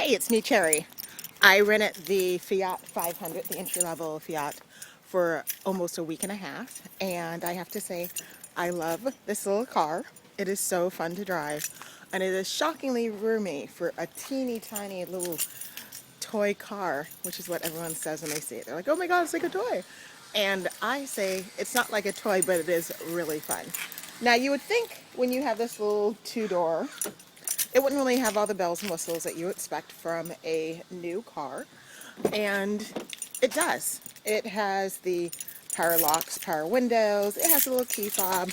Hey, it's me, Cherry. I rented the Fiat 500, the entry-level Fiat, for almost a week and a half, and I have to say, I love this little car. It is so fun to drive, and it is shockingly roomy for a teeny tiny little toy car, which is what everyone says when they see it. They're like, oh my god, it's like a toy. And I say, it's not like a toy, but it is really fun. Now, you would think when you have this little two-door, it wouldn't really have all the bells and whistles that you expect from a new car, and it does. It has the power locks, power windows, it has a little key fob.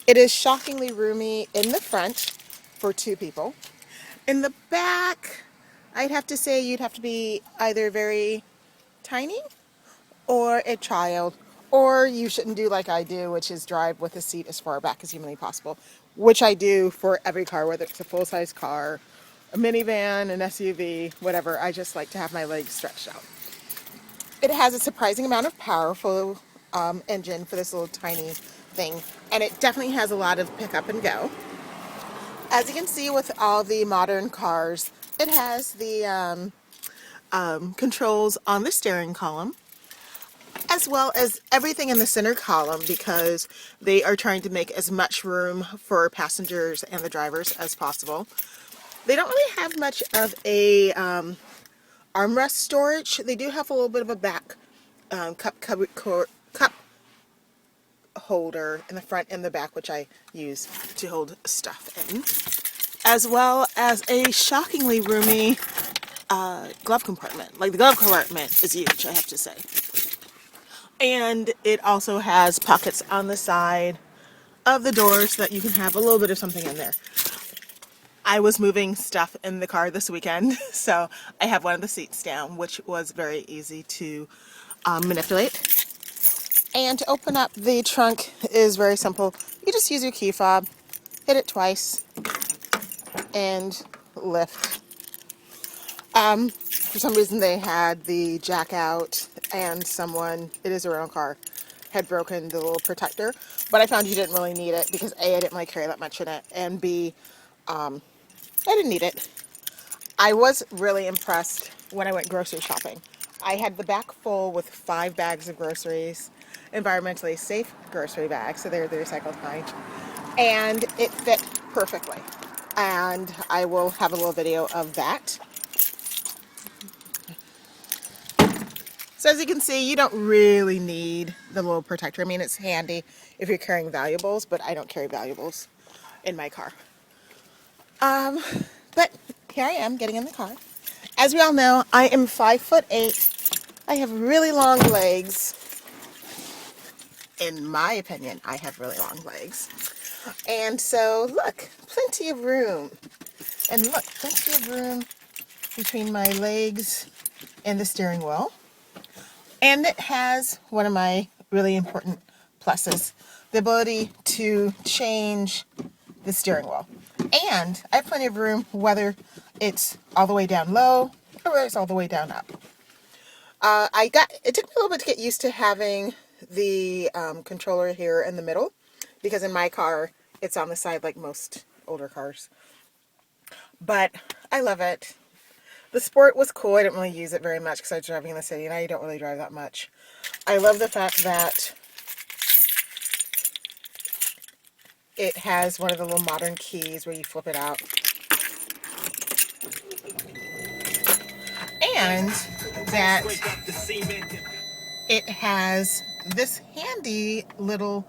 It is shockingly roomy in the front for two people. In the back, I'd have to say you'd have to be either very tiny or a child, or you shouldn't do like I do, which is drive with the seat as far back as humanly possible, which I do for every car, whether it's a full-size car, a minivan, an SUV, whatever. I just like to have my legs stretched out. It has a surprising amount of powerful engine for this little tiny thing, and it definitely has a lot of pick up and go. As you can see with all the modern cars, it has the controls on the steering column, as well as everything in the center column, because they are trying to make as much room for passengers and the drivers as possible. They don't really have much of a armrest storage. They do have a little bit of a back cup holder in the front and the back, which I use to hold stuff in, as well as a shockingly roomy glove compartment. Like, the glove compartment is huge, I have to say. And it also has pockets on the side of the doors so that you can have a little bit of something in there. I was moving stuff in the car this weekend, so I have one of the seats down, which was very easy to manipulate. And to open up the trunk is very simple. You just use your key fob, hit it twice, and lift. For some reason they had the jack out, and someone, it is a rental car, had broken the little protector, but I found you didn't really need it because A, I didn't really carry that much in it, and B, I didn't need it. I was really impressed when I went grocery shopping. I had the back full with 5 bags of groceries, environmentally safe grocery bags, so they're the recycled kind, and it fit perfectly. And I will have a little video of that. So as you can see, you don't really need the little protector. I mean, it's handy if you're carrying valuables, but I don't carry valuables in my car. But here I am getting in the car. As we all know, I am 5'8". I have really long legs. In my opinion, I have really long legs. And so, look, plenty of room. And look, plenty of room between my legs and the steering wheel. And it has one of my really important pluses, the ability to change the steering wheel. And I have plenty of room, whether it's all the way down low or whether it's all the way down up. It took me a little bit to get used to having the controller here in the middle, because in my car, it's on the side like most older cars. But I love it. The Sport was cool. I didn't really use it very much because I was driving in the city, and I don't really drive that much. I love the fact that it has one of the little modern keys where you flip it out. And that it has this handy little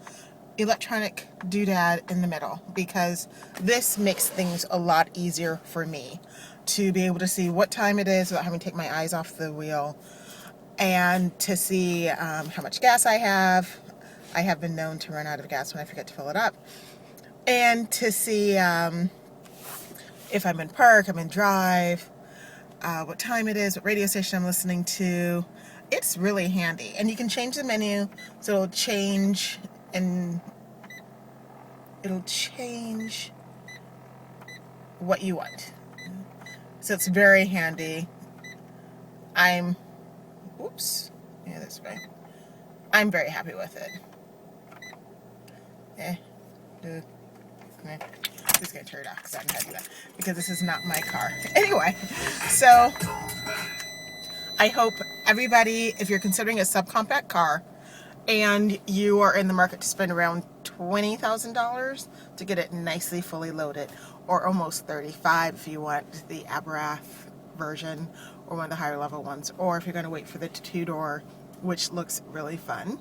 electronic doodad in the middle, because this makes things a lot easier for me to be able to see what time it is without having to take my eyes off the wheel, and to see how much gas I have. I have been known to run out of gas when I forget to fill it up. And to see if I'm in park, I'm in drive, what time it is, what radio station I'm listening to. It's really handy. And you can change the menu, so it'll change what you want. So it's very handy. This way. I'm very happy with it. It's going to turn it off because I'm not doing that because this is not my car. Anyway, so I hope everybody, if you're considering a subcompact car and you are in the market to spend around $20,000 to get it nicely fully loaded, or almost 35 if you want the Aberrath version or one of the higher level ones, or if you're going to wait for the two-door, which looks really fun,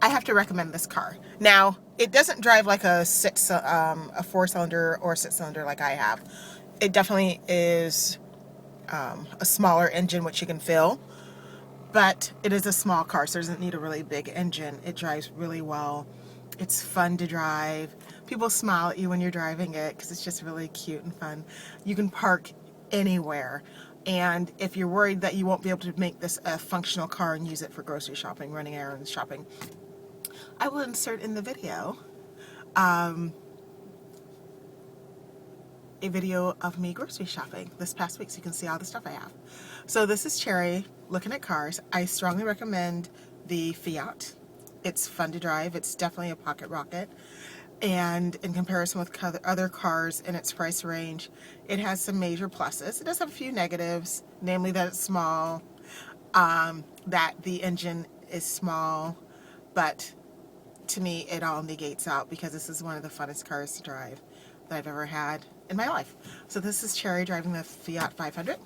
I have to recommend this car. Now, it doesn't drive like a four-cylinder or a six-cylinder like I have. It definitely is a smaller engine, which you can fill, but it is a small car, so it doesn't need a really big engine. It drives really well. It's fun to drive. People smile at you when you're driving it because it's just really cute and fun. You can park anywhere. And if you're worried that you won't be able to make this a functional car and use it for grocery shopping, running errands, shopping, I will insert in the video a video of me grocery shopping this past week so you can see all the stuff I have. So this is Cherry looking at cars. I strongly recommend the Fiat. It's fun to drive. It's definitely a pocket rocket. And in comparison with other cars in its price range, it has some major pluses. It does have a few negatives, namely that it's small, that the engine is small, but to me it all negates out because this is one of the funnest cars to drive that I've ever had in my life. So this is Cherry driving the Fiat 500,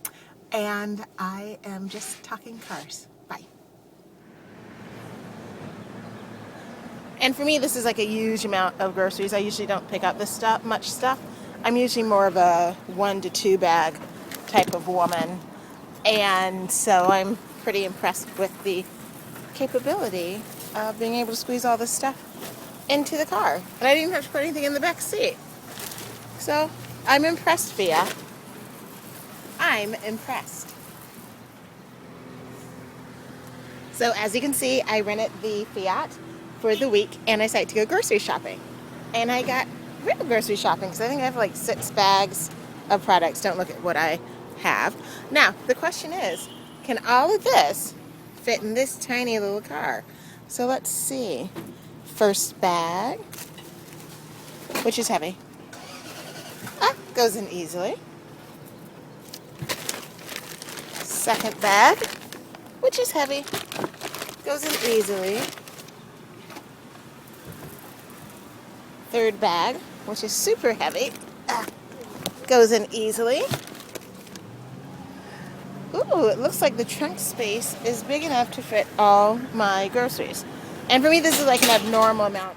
and I am just talking cars. Bye. And for me, this is like a huge amount of groceries. I usually don't pick up this much stuff. I'm usually more of a 1 to 2 bag type of woman, and so I'm pretty impressed with the capability of being able to squeeze all this stuff into the car. And I didn't even have to put anything in the back seat. So I'm impressed, Fiat. I'm impressed. So as you can see, I rented the Fiat for the week and I decided to go grocery shopping. And I got real grocery shopping because I think I have like 6 bags of products. Don't look at what I have. Now, the question is, can all of this fit in this tiny little car? So let's see. First bag, which is heavy. Goes in easily. Second bag, which is heavy. Goes in easily. Third bag, which is super heavy. Goes in easily. Ooh, it looks like the trunk space is big enough to fit all my groceries. And for me, this is like an abnormal amount